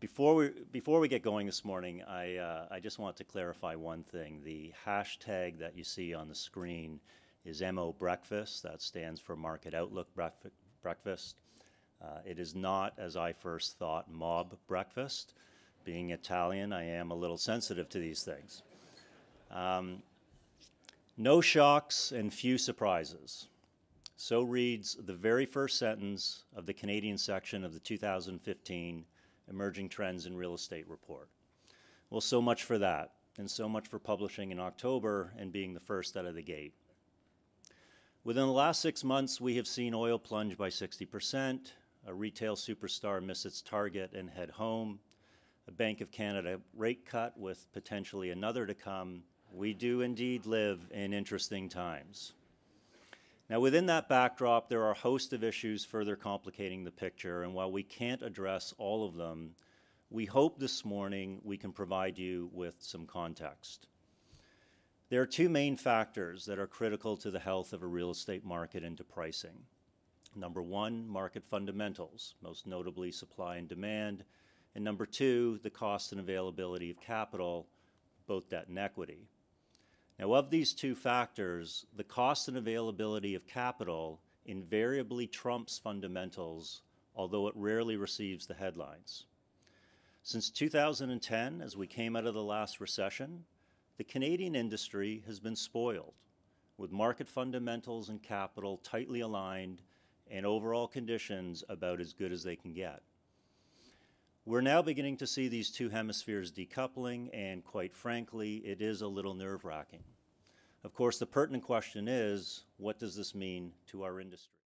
Before we get going this morning, I just want to clarify one thing. The hashtag that you see on the screen is MO Breakfast. That stands for Market Outlook Breakfast. It is not, as I first thought, mob breakfast. Being Italian, I am a little sensitive to these things. No shocks and few surprises. So reads the very first sentence of the Canadian section of the 2015 Emerging Trends in Real Estate report. Well, so much for that, and so much for publishing in October and being the first out of the gate. Within the last 6 months, we have seen oil plunge by 60%, a retail superstar miss its target and head home, a Bank of Canada rate cut with potentially another to come. We do indeed live in interesting times. Now, within that backdrop, there are a host of issues further complicating the picture, and while we can't address all of them, we hope this morning we can provide you with some context. There are two main factors that are critical to the health of a real estate market and to pricing. Number one, market fundamentals, most notably supply and demand, and number two, the cost and availability of capital, both debt and equity. Now, of these two factors, the cost and availability of capital invariably trumps fundamentals, although it rarely receives the headlines. Since 2010, as we came out of the last recession, the Canadian industry has been spoiled, with market fundamentals and capital tightly aligned and overall conditions about as good as they can get. We're now beginning to see these two hemispheres decoupling, and quite frankly, it is a little nerve-wracking. Of course, the pertinent question is, what does this mean to our industry?